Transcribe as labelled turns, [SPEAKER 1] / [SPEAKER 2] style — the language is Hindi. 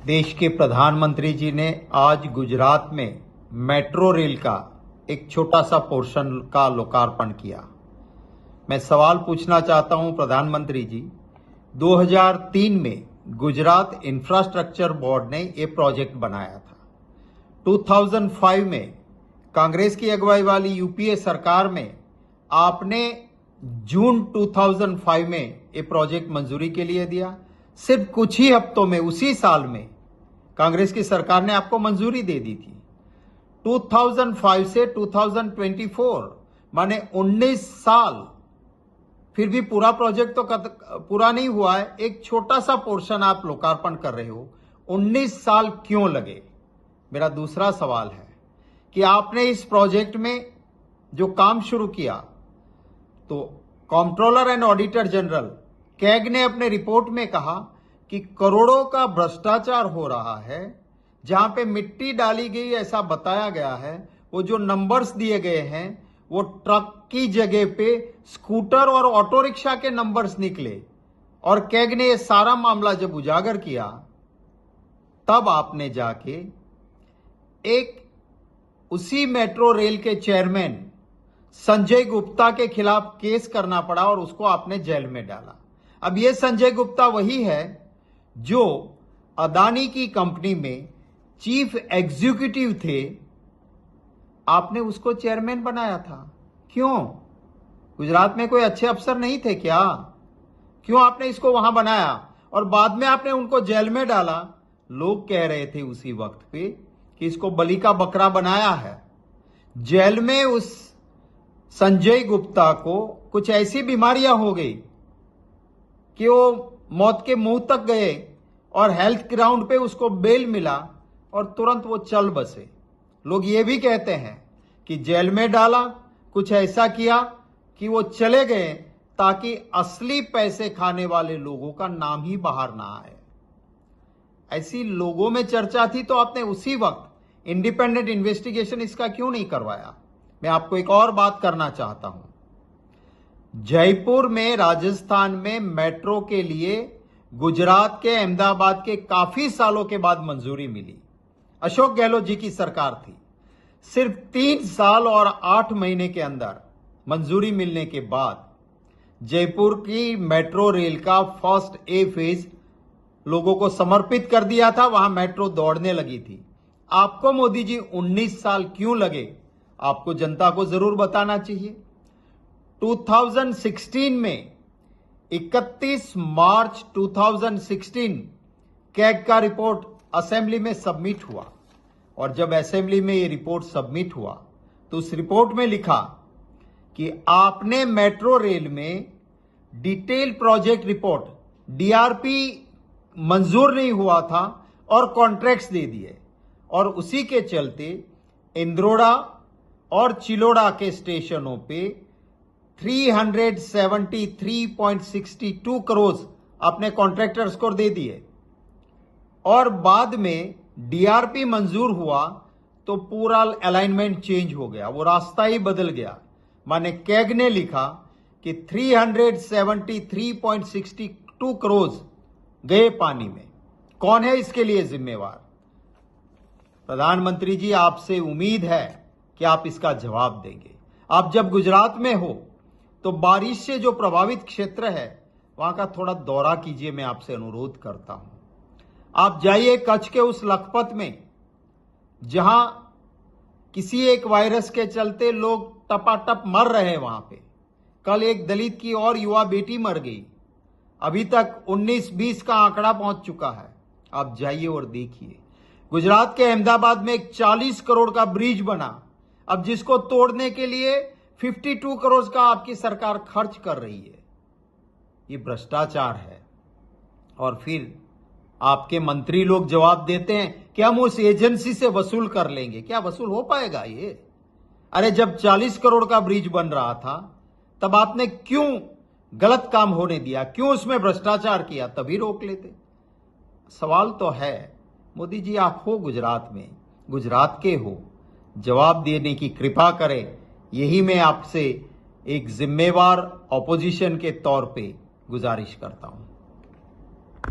[SPEAKER 1] देश के प्रधानमंत्री जी ने आज गुजरात में मेट्रो रेल का एक छोटा सा पोर्शन का लोकार्पण किया। मैं सवाल पूछना चाहता हूं प्रधानमंत्री जी, 2003 में गुजरात इंफ्रास्ट्रक्चर बोर्ड ने ये प्रोजेक्ट बनाया था। 2005 में कांग्रेस की अगुवाई वाली यूपीए सरकार में आपने जून 2005 में ये प्रोजेक्ट मंजूरी के लिए दिया। सिर्फ कुछ ही हफ्तों में, उसी साल में कांग्रेस की सरकार ने आपको मंजूरी दे दी थी। 2005 से 2024 माने 19 साल, फिर भी पूरा प्रोजेक्ट तो पूरा नहीं हुआ है। एक छोटा सा पोर्शन आप लोकार्पण कर रहे हो, 19 साल क्यों लगे? मेरा दूसरा सवाल है कि आपने इस प्रोजेक्ट में जो काम शुरू किया, तो controller and auditor general CAG ने अपने रिपोर्ट में कहा कि करोड़ों का भ्रष्टाचार हो रहा है। जहां पे मिट्टी डाली गई ऐसा बताया गया है, वो जो नंबर्स दिए गए हैं वो ट्रक की जगह पे स्कूटर और ऑटो रिक्शा के नंबर्स निकले। और कैग ने ये सारा मामला जब उजागर किया, तब आपने जाके एक उसी मेट्रो रेल के चेयरमैन संजय गुप्ता के खिलाफ केस करना पड़ा और उसको आपने जेल में डाला। अब ये संजय गुप्ता वही है जो अदानी की कंपनी में चीफ एग्जीक्यूटिव थे, आपने उसको चेयरमैन बनाया था। क्यों? गुजरात में कोई अच्छे अफसर नहीं थे क्या? क्यों आपने इसको वहां बनाया और बाद में आपने उनको जेल में डाला? लोग कह रहे थे उसी वक्त पे कि इसको बलि का बकरा बनाया है। जेल में उस संजय गुप्ता को कुछ ऐसी बीमारियां हो गई कि वो मौत के मुंह तक गए और हेल्थ ग्राउंड पे उसको बेल मिला और तुरंत वो चल बसे। लोग ये भी कहते हैं कि जेल में डाला, कुछ ऐसा किया कि वो चले गए ताकि असली पैसे खाने वाले लोगों का नाम ही बाहर ना आए। ऐसी लोगों में चर्चा थी तो आपने उसी वक्त इंडिपेंडेंट इन्वेस्टिगेशन इसका क्यों नहीं करवाया? मैं आपको एक और बात करना चाहता हूं। जयपुर में, राजस्थान में मेट्रो के लिए गुजरात के अहमदाबाद के काफी सालों के बाद मंजूरी मिली। अशोक गहलोत जी की सरकार थी। सिर्फ 3 साल और 8 महीने के अंदर मंजूरी मिलने के बाद जयपुर की मेट्रो रेल का फर्स्ट ए फेज लोगों को समर्पित कर दिया था। वहां मेट्रो दौड़ने लगी थी। आपको मोदी जी 19 साल क्यों लगे? आपको जनता को जरूर बताना चाहिए। 2016 में 31 मार्च 2016 कैग का रिपोर्ट असेंबली में सबमिट हुआ और जब असेंबली में ये रिपोर्ट सबमिट हुआ तो उस रिपोर्ट में लिखा कि आपने मेट्रो रेल में डिटेल प्रोजेक्ट रिपोर्ट डीआरपी मंजूर नहीं हुआ था और कॉन्ट्रैक्ट्स दे दिए, और उसी के चलते इंद्रोड़ा और चिलोड़ा के स्टेशनों पे 373.62 करोड़ अपने कॉन्ट्रैक्टर्स को दे दिए। और बाद में डीआरपी मंजूर हुआ तो पूरा अलाइनमेंट चेंज हो गया, वो रास्ता ही बदल गया। माने कैग ने लिखा कि 373.62 करोड़ गए पानी में। कौन है इसके लिए जिम्मेवार? प्रधानमंत्री जी, आपसे उम्मीद है कि आप इसका जवाब देंगे। आप जब गुजरात में हो तो बारिश से जो प्रभावित क्षेत्र है वहां का थोड़ा दौरा कीजिए, मैं आपसे अनुरोध करता हूं। आप जाइए कच्छ के उस लखपत में जहां किसी एक वायरस के चलते लोग टपाटप मर रहे हैं। वहां पे कल एक दलित की और युवा बेटी मर गई। अभी तक 19-20 का आंकड़ा पहुंच चुका है। आप जाइए और देखिए। गुजरात के अहमदाबाद में एक 40 करोड़ का ब्रिज बना, अब जिसको तोड़ने के लिए 52 करोड़ का आपकी सरकार खर्च कर रही है। ये भ्रष्टाचार है। और फिर आपके मंत्री लोग जवाब देते हैं कि हम उस एजेंसी से वसूल कर लेंगे। क्या वसूल हो पाएगा ये? अरे जब 40 करोड़ का ब्रिज बन रहा था तब आपने क्यों गलत काम होने दिया? क्यों उसमें भ्रष्टाचार किया? तभी रोक लेते। सवाल तो है मोदी जी, आप हो गुजरात में, गुजरात के हो, जवाब देने की कृपा करें। यही मैं आपसे एक जिम्मेवार ऑपोजिशन के तौर पे गुजारिश करता हूं।